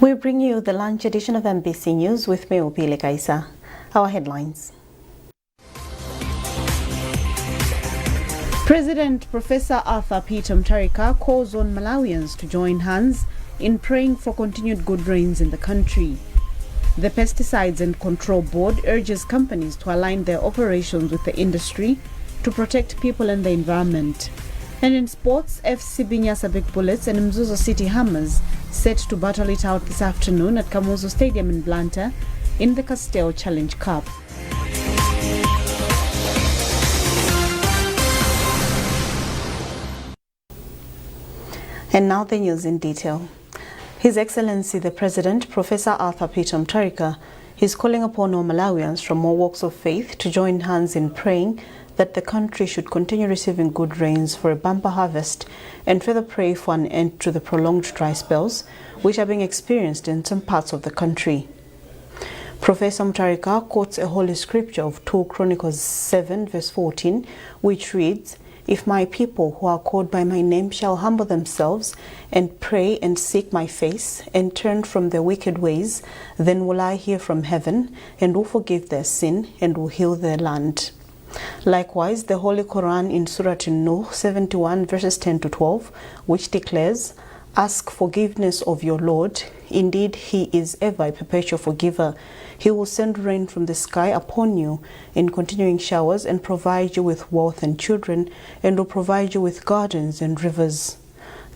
We bring you the lunch edition of MBC News with me, Upile Kaisa. Our headlines. President Professor Arthur Peter Mutharika calls on Malawians to join hands in praying for continued good rains in the country. The Pesticides and Control Board urges companies to align their operations with the industry to protect people and the environment. And in sports, FC Binyasa Big Bullets and Mzuzu City Hammers set to battle it out this afternoon at Kamuzu Stadium in Blantyre in the Castell Challenge Cup. And now the news in detail. His Excellency the President, Professor Arthur Peter Mutharika, is calling upon all Malawians from all walks of faith to join hands in praying that the country should continue receiving good rains for a bumper harvest and further pray for an end to the prolonged dry spells which are being experienced in some parts of the country. Professor Mutharika quotes a holy scripture of 2 Chronicles 7 verse 14, which reads, "If my people who are called by my name shall humble themselves and pray and seek my face and turn from their wicked ways, then will I hear from heaven and will forgive their sin and will heal their land." Likewise, the Holy Quran in Surah An-Nur 71 verses 10 to 12, which declares, "Ask forgiveness of your Lord. Indeed, He is ever a perpetual forgiver. He will send rain from the sky upon you in continuing showers and provide you with wealth and children, and will provide you with gardens and rivers."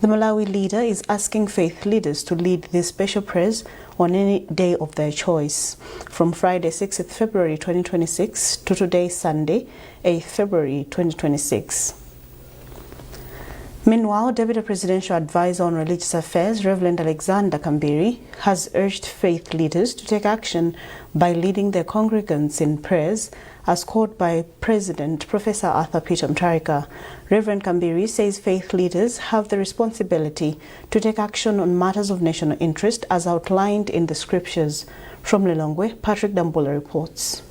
The Malawi leader is asking faith leaders to lead these special prayers on any day of their choice, from Friday 6th February 2026 to today Sunday 8th February 2026. Meanwhile, Deputy Presidential Advisor on Religious Affairs, Reverend Alexander Kambiri, has urged faith leaders to take action by leading their congregants in prayers as called by President Professor Arthur Peter Mutharika. Reverend Kambiri says faith leaders have the responsibility to take action on matters of national interest as outlined in the scriptures. From Lilongwe, Patrick Dambula reports.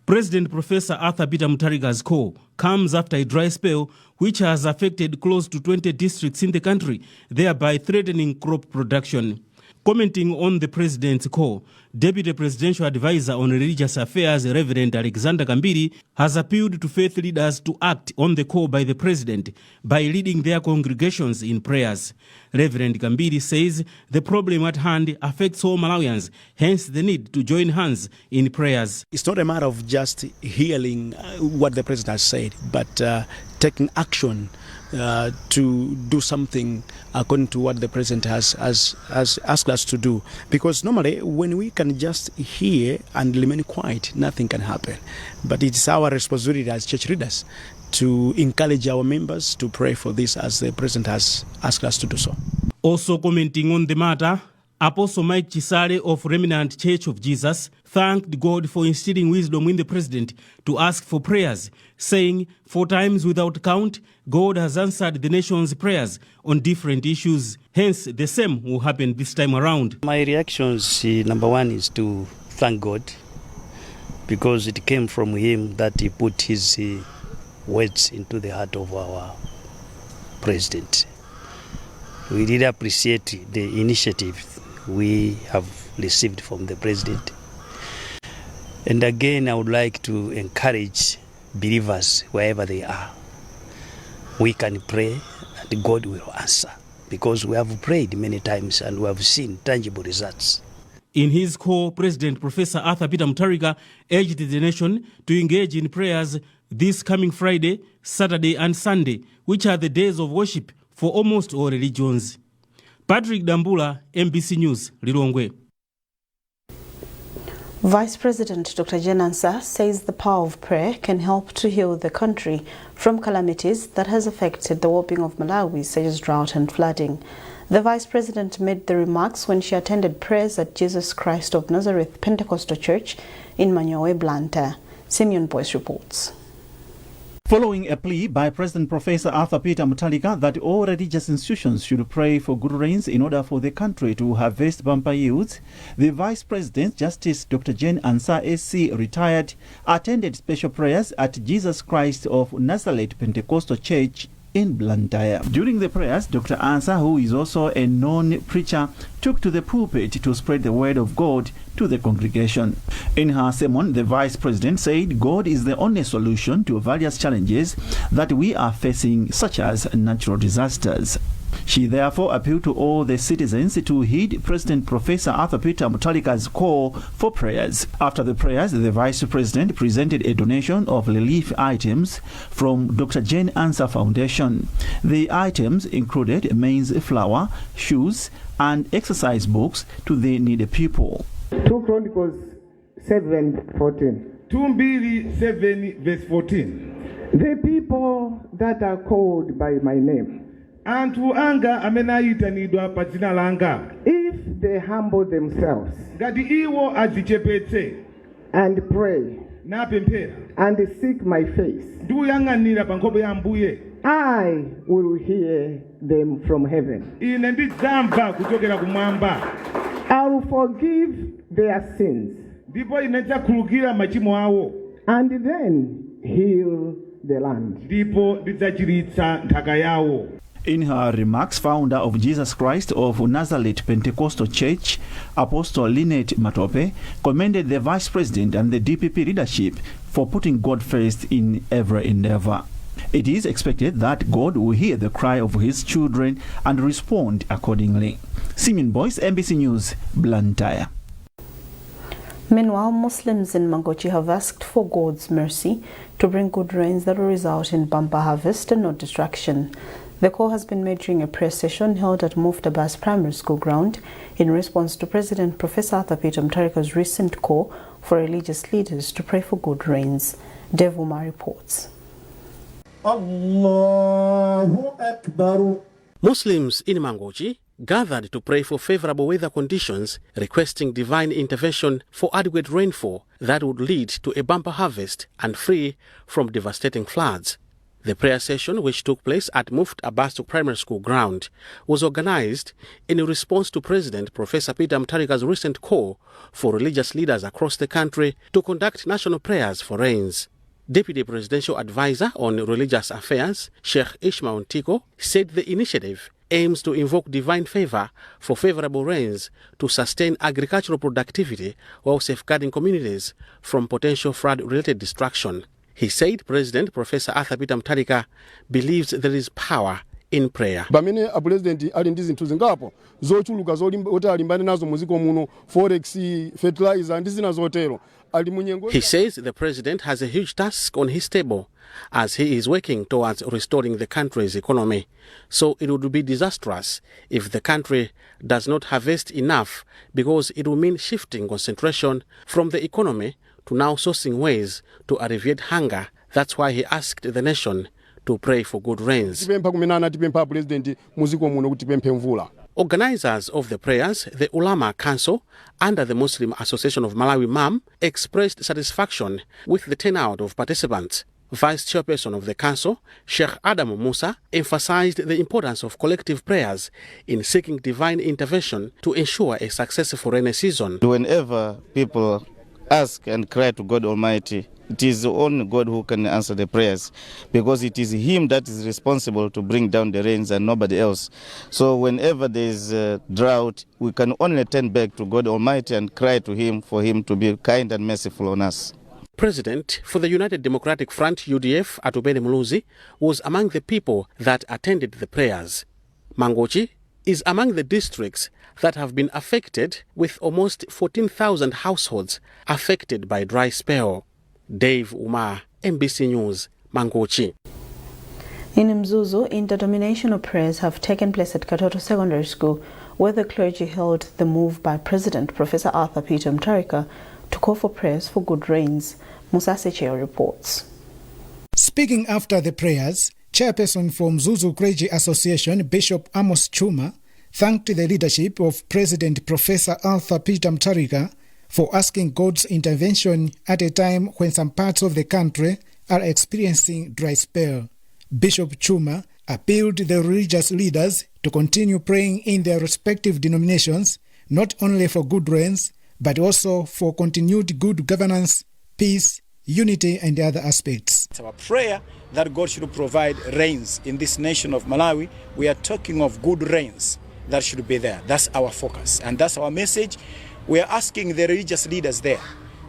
President Professor Arthur Peter Mutharika's call comes after a dry spell which has affected close to 20 districts in the country, thereby threatening crop production. Commenting on the president's call, Deputy Presidential Advisor on Religious Affairs, Reverend Alexander Kambiri, has appealed to faith leaders to act on the call by the president by leading their congregations in prayers. Reverend Kambiri says the problem at hand affects all Malawians, hence the need to join hands in prayers. It's not a matter of just hearing what the president has said, but taking action to do something according to what the president has asked us to do. Because normally when we can just hear and remain quiet, nothing can happen. But it's our responsibility as church leaders to encourage our members to pray for this as the president has asked us to do so. Also commenting on the matter, Apostle Mike Chisale of Remnant Church of Jesus thanked God for instilling wisdom in the president to ask for prayers, saying, "For times without count, God has answered the nation's prayers on different issues. Hence, the same will happen this time around." My reactions, number one, is to thank God, because it came from him that he put his words into the heart of our president. We really appreciate the initiative we have received from the president. And again, I would like to encourage believers wherever they are. We can pray and God will answer, because we have prayed many times and we have seen tangible results. In his call, President Professor Arthur Peter Mutharika urged the nation to engage in prayers this coming Friday, Saturday and Sunday, which are the days of worship for almost all religions. Patrick Dambula, MBC News, Lilongwe. Vice President Dr. Jane Ansah says the power of prayer can help to heal the country from calamities that has affected the well-being of Malawi, such as drought and flooding. The Vice President made the remarks when she attended prayers at Jesus Christ of Nazareth Pentecostal Church in Manyowe, Blantyre. Simeon Boyce reports. Following a plea by President Professor Arthur Peter Mutharika that all religious institutions should pray for good rains in order for the country to harvest bumper yields, the Vice President, Justice Dr. Jane Ansah SC, retired, attended special prayers at Jesus Christ of Nazareth Pentecostal Church in Blantyre. During the prayers, Dr. Ansa, who is also a known preacher, took to the pulpit to spread the word of God to the congregation. In her sermon, the Vice President said God is the only solution to various challenges that we are facing, such as natural disasters. She therefore appealed to all the citizens to heed President Professor Arthur Peter Mutharika's call for prayers. After the prayers, the Vice President presented a donation of relief items from Dr. Jane Ansa Foundation. The items included maize flour, shoes, and exercise books to the needy people. 2 Chronicles 7:14. 2:7 verse 14. The people that are called by my name, Antu anga amenayitanidwa pa dzina langa, if they humble themselves ngati iwo adzichepetse and pray napemphera and seek my face, ndi kuyang'anira pa nkhope ya Ambuye, I will hear them from heaven. ine ndidzamva kuchokera kumwamba, I will forgive their sins ndipo ine ndidzakhululukira machimo awo, and then heal the land. ndipo ndidzachiritsa nthaka yawo. In her remarks, founder of Jesus Christ of Nazareth Pentecostal Church, Apostle Lynette Matope, commended the Vice President and the DPP leadership for putting God first in every endeavor. It is expected that God will hear the cry of his children and respond accordingly. Simeon Boyce, NBC News, Blantyre. Meanwhile, Muslims in Mangochi have asked for God's mercy to bring good rains that will result in bumper harvest and not destruction. The call has been made during a prayer session held at Muftabas Primary School ground in response to President Professor Arthur Peter Mutharika's recent call for religious leaders to pray for good rains. Devuma reports. Allahu Akbar. Muslims in Mangochi gathered to pray for favorable weather conditions, requesting divine intervention for adequate rainfall that would lead to a bumper harvest and free from devastating floods. The prayer session, which took place at Muft Abbas Primary School ground, was organized in response to President Professor Peter Mutharika's recent call for religious leaders across the country to conduct national prayers for rains. Deputy Presidential Advisor on Religious Affairs, Sheikh Ishmael Ntiko, said the initiative aims to invoke divine favor for favorable rains to sustain agricultural productivity while safeguarding communities from potential flood-related destruction. He said President Professor Arthur Peter Mutharika believes there is power in prayer. Bamene a president ali ndi zinthu zingapo zochuluka zoti alimbane nazo muziko muno, forex, fertilizer ndi zina zotero. He says the president has a huge task on his table as he is working towards restoring the country's economy. So it would be disastrous if the country does not harvest enough, because it will mean shifting concentration from the economy to now sourcing ways to alleviate hunger. That's why he asked the nation to pray for good rains. Organizers of the prayers, the Ulama Council, under the Muslim Association of Malawi MAM, expressed satisfaction with the turnout of participants. Vice Chairperson of the Council, Sheikh Adam Musa, emphasized the importance of collective prayers in seeking divine intervention to ensure a successful rainy season. Whenever people ask and cry to God Almighty, it is only God who can answer the prayers, because it is Him that is responsible to bring down the rains and nobody else. So whenever there is a drought, we can only turn back to God Almighty and cry to Him for Him to be kind and merciful on us. President for the United Democratic Front, UDF, Atubeni Muluzi, was among the people that attended the prayers. Mangochi is among the districts that have been affected, with almost 14,000 households affected by dry spell. Dave Umar, NBC News, Mangochi. In Mzuzu, interdenominational prayers have taken place at Katoto Secondary School, where the clergy held the move by President Professor Arthur Peter Mutharika to call for prayers for good rains. Musa Secheo reports. Speaking after the prayers, Chairperson from Mzuzu Clergy Association, Bishop Amos Chuma, thanked the leadership of President Professor Arthur Peter Mutharika for asking God's intervention at a time when some parts of the country are experiencing dry spell. Bishop Chuma appealed to the religious leaders to continue praying in their respective denominations, not only for good rains, but also for continued good governance, peace, unity, and other aspects. our prayer that God should provide rains in this nation of Malawi. We are talking of good rains that should be there. That's our focus and that's our message. We are asking the religious leaders there,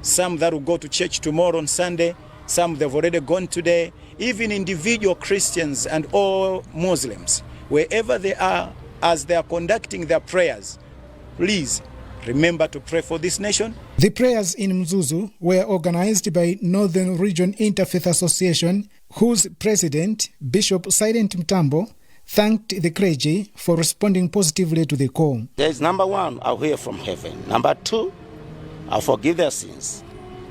some that will go to church tomorrow on Sunday, some they've already gone today, even individual Christians and all Muslims, wherever they are, as they are conducting their prayers, please remember to pray for this nation. The prayers in Mzuzu were organized by Northern Region Interfaith Association, whose president, Bishop Silent Mtambo, thanked the clergy for responding positively to the call. There is number one, I'll hear from heaven. Number two, I'll forgive their sins.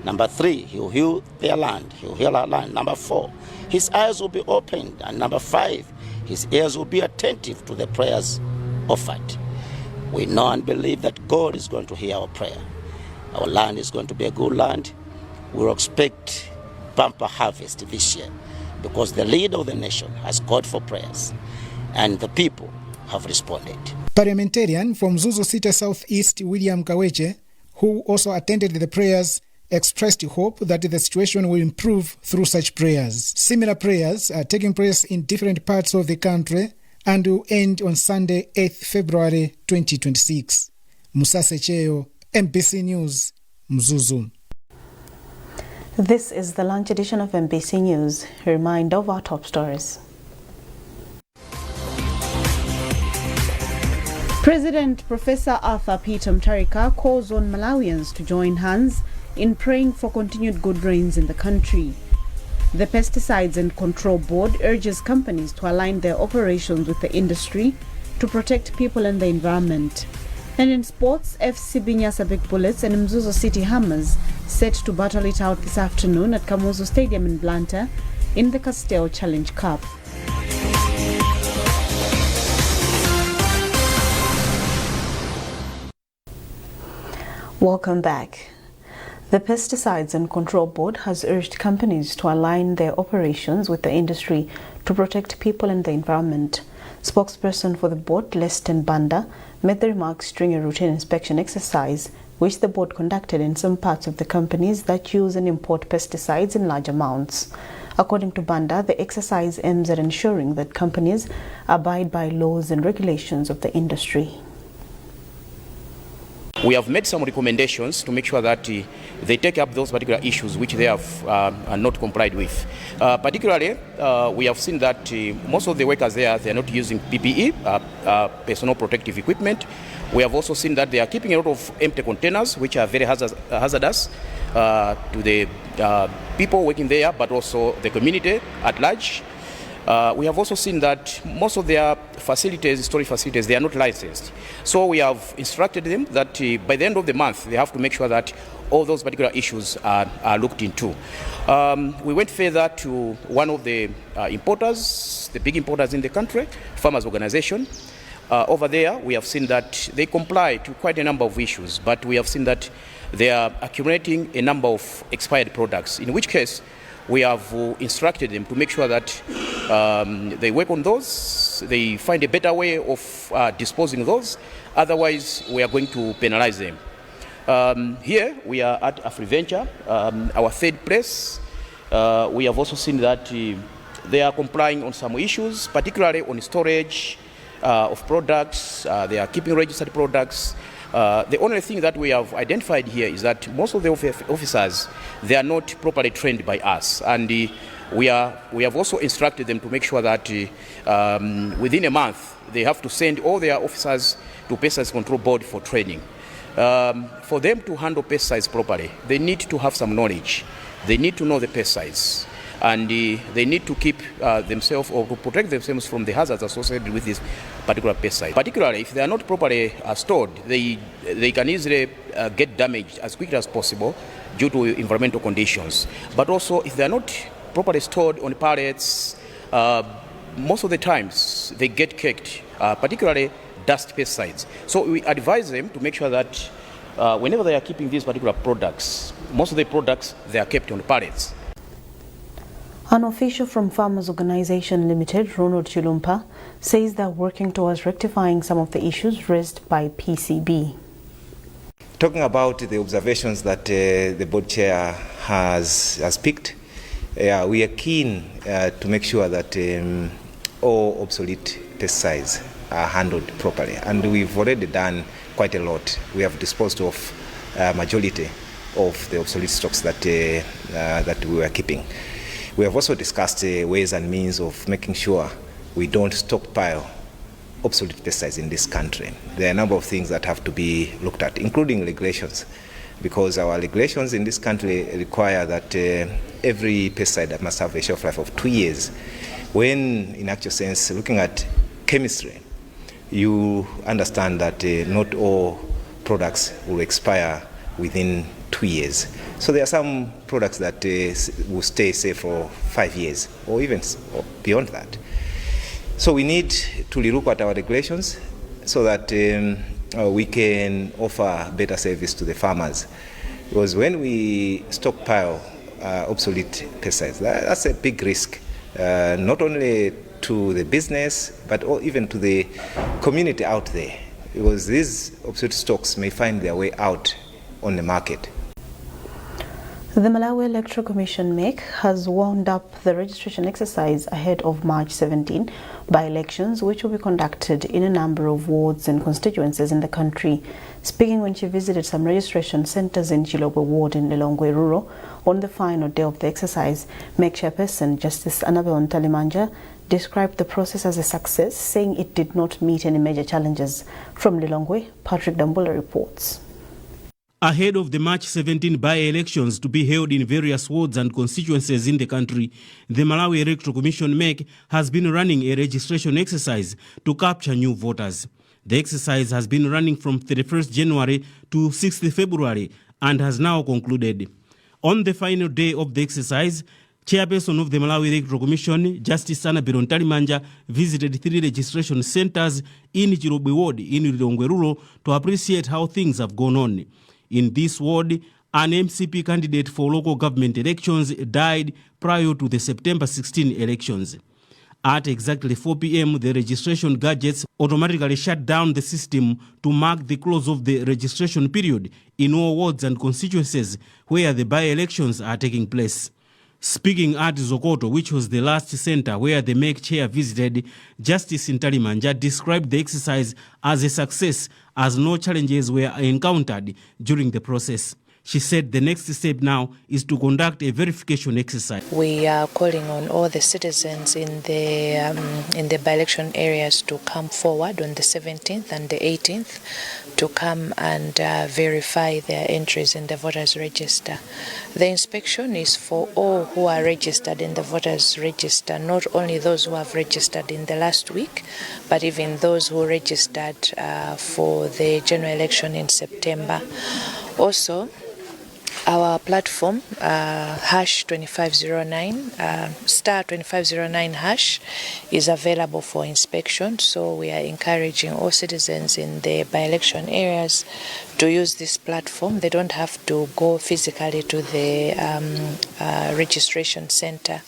Number three, he'll heal their land. He'll heal our land. Number four, his eyes will be opened. And number five, his ears will be attentive to the prayers offered. We know and believe that God is going to hear our prayer. Our land is going to be a good land. We'll expect bumper harvest this year because the leader of the nation has called for prayers and the people have responded. Parliamentarian from Zuzu City Southeast, William Kaweche, who also attended the prayers, expressed hope that the situation will improve through such prayers. Similar prayers are taking place in different parts of the country and will end on Sunday, 8th February 2026. Musase Cheo, MBC News, Mzuzu. This is the lunch edition of MBC News. A reminder of our top stories. President Professor Arthur Peter Mutharika calls on Malawians to join hands in praying for continued good rains in the country. The Pesticides and Control Board urges companies to align their operations with the industry to protect people and the environment. And in sports, FC Binyasa Big Bullets and Mzuzu City Hammers set to battle it out this afternoon at Kamuzu Stadium in Blantyre in the Castell Challenge Cup. Welcome back. The Pesticides and Control Board has urged companies to align their operations with the industry to protect people and the environment. Spokesperson for the board, Leston Banda, made the remarks during a routine inspection exercise which the board conducted in some parts of the companies that use and import pesticides in large amounts. According to Banda, the exercise aims at ensuring that companies abide by laws and regulations of the industry. We have made some recommendations to make sure that they take up those particular issues which they have not complied with. Particularly, we have seen that most of the workers there, they are not using PPE, personal protective equipment. We have also seen that they are keeping a lot of empty containers, which are very hazardous to the people working there, but also the community at large. We have also seen that most of their facilities, storage facilities, they are not licensed. So we have instructed them that by the end of the month, they have to make sure that all those particular issues are looked into. We went further to one of the importers, the big importers in the country, Farmers Organization. Over there, we have seen that they comply to quite a number of issues, but we have seen that they are accumulating a number of expired products, in which case we have instructed them to make sure that they work on those, they find a better way of disposing of those, otherwise we are going to penalize them. Here we are at AfriVenture, our third place. We have also seen that they are complying on some issues, particularly on storage of products. They are keeping registered products. The only thing that we have identified here is that most of the officers, they are not properly trained by us, and we have also instructed them to make sure that within a month they have to send all their officers to Pesticides Control Board for training. For them to handle pesticides properly, they need to have some knowledge. They need to know the pesticides, and they need to keep themselves or to protect themselves from the hazards associated with this particular pesticide. Particularly if they are not properly stored, they can easily get damaged as quickly as possible due to environmental conditions. But also if they are not properly stored on pallets, most of the times they get caked, particularly dust pesticides. So we advise them to make sure that whenever they are keeping these particular products, most of the products, they are kept on pallets. An official from Farmers Organization Limited, Ronald Chilumpa, says they're working towards rectifying some of the issues raised by PCB. Talking about the observations that the board chair has picked, we are keen to make sure that all obsolete pesticides are handled properly, and we've already done quite a lot. We have disposed of majority of the obsolete stocks that we were keeping. We have also discussed ways and means of making sure we don't stockpile obsolete pesticides in this country. There are a number of things that have to be looked at, including regulations, because our regulations in this country require that every pesticide must have a shelf life of 2 years. When, in actual sense, looking at chemistry, you understand that not all products will expire within 2 years. So there are some products that will stay, say, for 5 years or even beyond that. So we need to relook at our regulations so that we can offer better service to the farmers. Because when we stockpile obsolete pesticides, that's a big risk, not only to the business, but even to the community out there. Because these obsolete stocks may find their way out on the market. The Malawi Electoral Commission (MEC) has wound up the registration exercise ahead of March 17 by-elections, which will be conducted in a number of wards and constituencies in the country. Speaking when she visited some registration centers in Chilobwe Ward in Lilongwe Rural on the final day of the exercise, MEC chairperson Justice Annabel Ntalimanja described the process as a success, saying it did not meet any major challenges. From Lilongwe, Patrick Dambula reports. Ahead of the March 17 by-elections to be held in various wards and constituencies in the country, the Malawi Electoral Commission (MEC) has been running a registration exercise to capture new voters. The exercise has been running from 31st January to 6th February and has now concluded. On the final day of the exercise, Chairperson of the Malawi Electoral Commission, Justice Annabel Ntalimanja, visited 3 registration centers in Chilobwe Ward in Lilongwe Rural to appreciate how things have gone on. In this ward, an MCP candidate for local government elections died prior to the September 16 elections. At exactly 4 p.m., the registration gadgets automatically shut down the system to mark the close of the registration period in all wards and constituencies where the by-elections are taking place. Speaking at Zokoto, which was the last center where the MEC chair visited, Justice Ntalimanja described the exercise as a success as no challenges were encountered during the process. She said the next step now is to conduct a verification exercise. We are calling on all the citizens in the by-election areas to come forward on the 17th and the 18th to come and verify their entries in the voters register. The inspection is for all who are registered in the voters register, not only those who have registered in the last week, but even those who registered for the general election in September. Also, our platform, hash 2509, star 2509 hash, is available for inspection. So we are encouraging all citizens in the by-election areas to use this platform. They don't have to go physically to the registration center.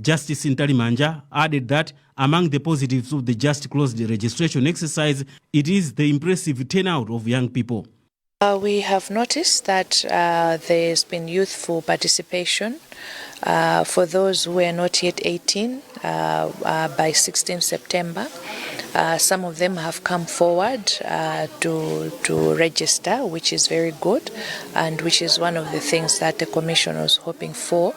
Justice Ntalimanja added that among the positives of the just closed registration exercise, it is the impressive turnout of young people. We have noticed that there's been youthful participation for those who are not yet 18 by 16 September. Some of them have come forward to register, which is very good, and which is one of the things that the Commission was hoping for,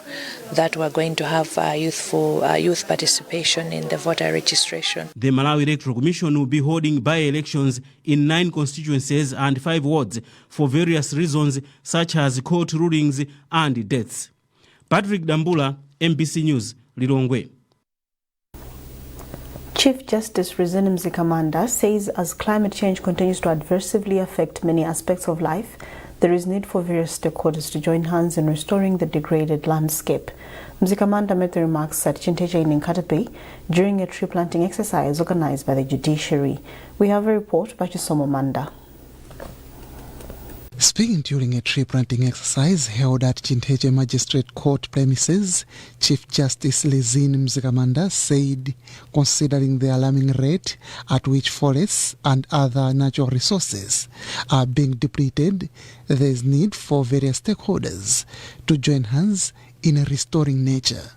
that we're going to have youth participation in the voter registration. The Malawi Electoral Commission will be holding by-elections in 9 constituencies and 5 wards for various reasons such as court rulings and deaths. Patrick Dambula, MBC News, Lilongwe. Chief Justice Rizini Mzikamanda says as climate change continues to adversely affect many aspects of life, there is need for various stakeholders to join hands in restoring the degraded landscape. Mzikamanda made the remarks at Chinteja in Nkhani during a tree planting exercise organized by the judiciary. We have a report by Chisomo Manda. Speaking during a tree planting exercise held at Chinteja Magistrate Court premises, Chief Justice Rizini Mzikamanda said, considering the alarming rate at which forests and other natural resources are being depleted, there is need for various stakeholders to join hands in restoring nature.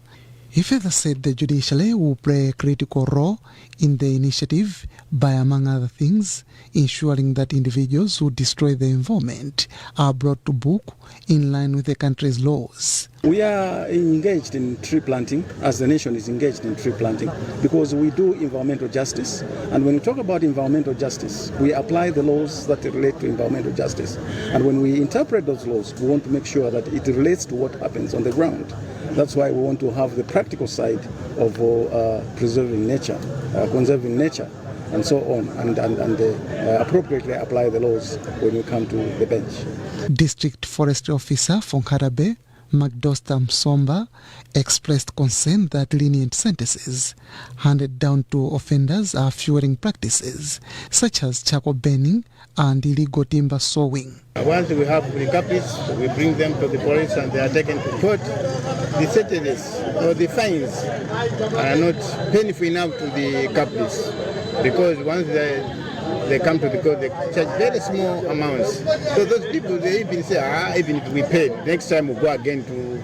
He further said the judiciary will play a critical role in the initiative by, among other things, ensuring that individuals who destroy the environment are brought to book in line with the country's laws. We are engaged in tree planting, as the nation is engaged in tree planting, because we do environmental justice. And when we talk about environmental justice, we apply the laws that relate to environmental justice. And when we interpret those laws, we want to make sure that it relates to what happens on the ground. That's why we want to have the practical side of preserving nature, conserving nature, and so on, and appropriately apply the laws when we come to the bench. District Forestry Officer from Nkarabe, Magdosta Msomba, expressed concern that lenient sentences handed down to offenders are fueling practices such as charcoal burning and illegal timber sawing. Once we have the culprits, we bring them to the police and they are taken to court. The sentences or the fines are not painful enough to the culprits, because once they come to the court, they charge very small amounts. So those people, they even say, even if we pay, next time we'll go again to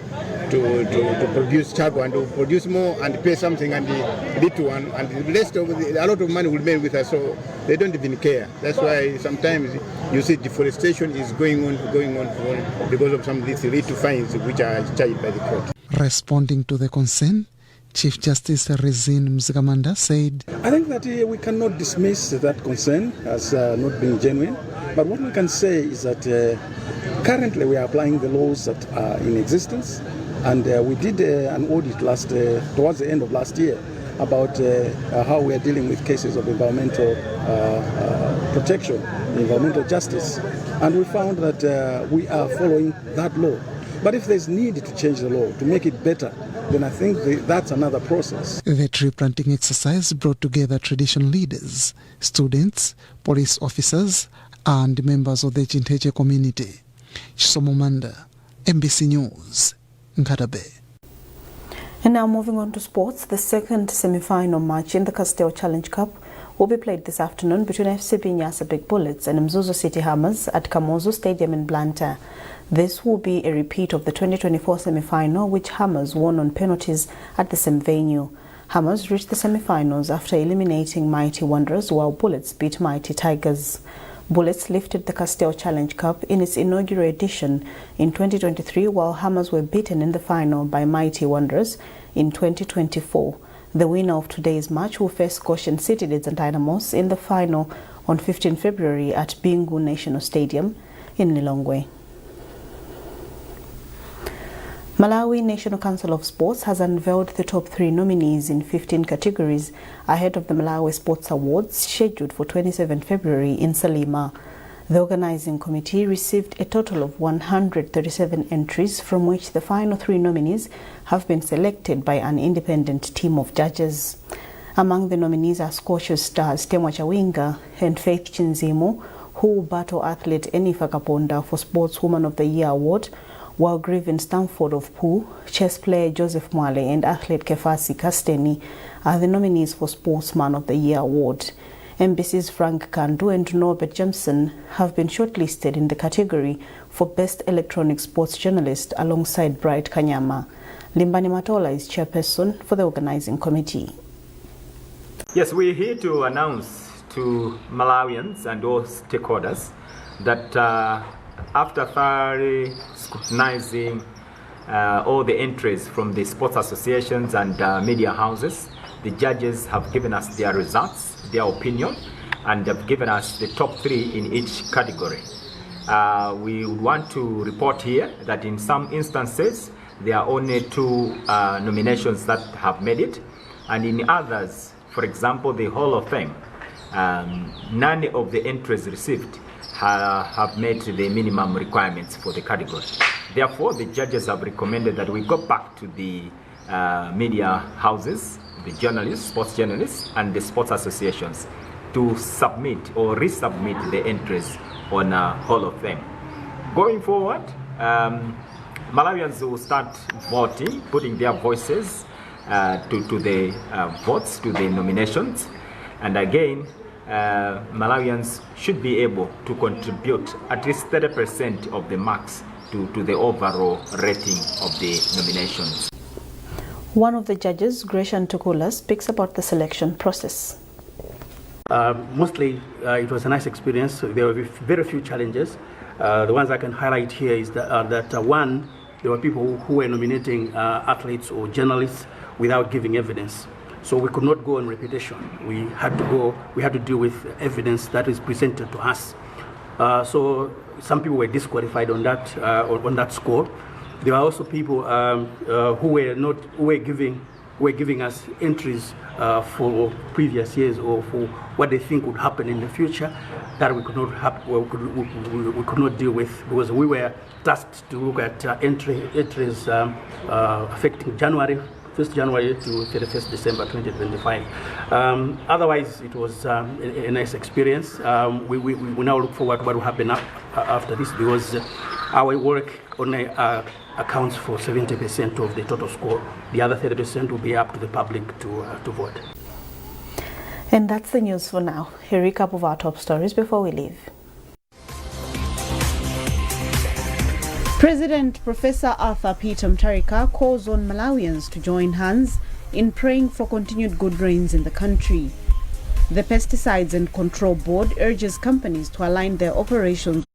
produce charcoal and to produce more and pay something, and the little one, and the rest of a lot of money will remain with us, so they don't even care. That's why sometimes you see deforestation is going on because of some of these little fines which are charged by the court. Responding to the concern, Chief Justice Lezine Mzikamanda said, I think that we cannot dismiss that concern as not being genuine, but what we can say is that currently we are applying the laws that are in existence, and we did an audit towards the end of last year about how we are dealing with cases of environmental protection, environmental justice, and we found that we are following that law. But if there's need to change the law to make it better, then I think that's another process. The tree planting exercise brought together traditional leaders, students, police officers, and members of the Chinteche community. Chisomo Manda, MBC News, Nkarabe. And now moving on to sports, the second semi-final match in the Castell Challenge Cup will be played this afternoon between FCB Nyasa Big Bullets and Mzuzu City Hammers at Kamozo Stadium in Blantyre. This will be a repeat of the 2024 semi-final, which Hammers won on penalties at the same venue. Hammers reached the semi-finals after eliminating Mighty Wanderers, while Bullets beat Mighty Tigers. Bullets lifted the Castell Challenge Cup in its inaugural edition in 2023, while Hammers were beaten in the final by Mighty Wanderers in 2024. The winner of today's match will face Goshen Citizens and Dynamos in the final on 15 February at Bingu National Stadium in Lilongwe. Malawi National Council of Sports has unveiled the top 3 nominees in 15 categories ahead of the Malawi Sports Awards scheduled for 27 February in Salima. The organizing committee received a total of 137 entries, from which the final 3 nominees have been selected by an independent team of judges. Among the nominees are Scorchers stars Temwa Chawinga and Faith Chinzimu, who will battle athlete Enifa Kaponda for Sportswoman of the Year award, while Grievin Stamford of Pooh, chess player Joseph Mwale and athlete Kefasi Kasteni are the nominees for Sportsman of the Year award. MBC's Frank Kandu and Norbert Jameson have been shortlisted in the category for Best Electronic Sports Journalist alongside Bright Kanyama. Limbani Matola is chairperson for the organizing committee. Yes, we're here to announce to Malawians and all stakeholders that after thoroughly scrutinizing all the entries from the sports associations and media houses, the judges have given us their results, their opinion, and have given us the top 3 in each category. We want to report here that in some instances there are only 2 nominations that have made it, and in others, for example the Hall of Fame, none of the entries received have met the minimum requirements for the category. Therefore, the judges have recommended that we go back to the media houses, the journalists, sports journalists, and the sports associations to submit or resubmit the entries on Hall of Fame. Going forward, Malawians will start voting, putting their voices to the votes, to the nominations, and again, Malawians should be able to contribute at least 30% of the marks to the overall rating of the nominations. One of the judges, Gresham Tukula, speaks about the selection process. Mostly, it was a nice experience. There were very few challenges. The ones I can highlight here is that one, there were people who were nominating athletes or journalists without giving evidence. So we could not go on reputation. We had to deal with evidence that is presented to us. So some people were disqualified on that score. There were also people who were giving us entries for previous years or for what they think would happen in the future that we could not deal with, because we were tasked to look at entries affecting first January to 31st December 2025. Otherwise, it was a nice experience. We now look forward to what will happen after this, because our work only accounts for 70% of the total score. The other 30% will be up to the public to vote. And that's the news for now. A recap of our top stories before we leave. President Professor Arthur Peter Mutharika calls on Malawians to join hands in praying for continued good rains in the country. The Pesticides and Control Board urges companies to align their operations.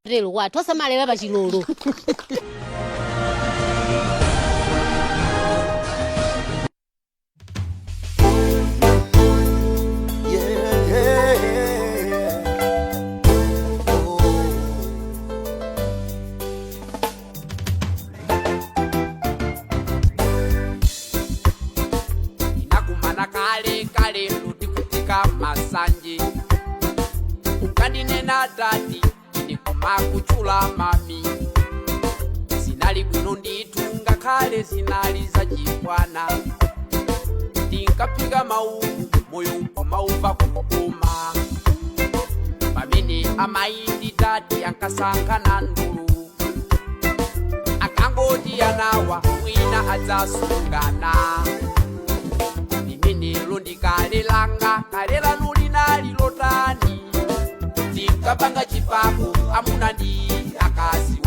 Masanje ukandinena dadi ndikumakuchula mami zinali bwino nditunga kale zinali zachibwana ndinkapiga mau moyo umauva kukuma pamene amaindi dadi ankasankana ndulu akangoti anawa mwina adzasungana ndikalelanga kalela nuli lotani ndikapanga chipapo amuna ndi akazi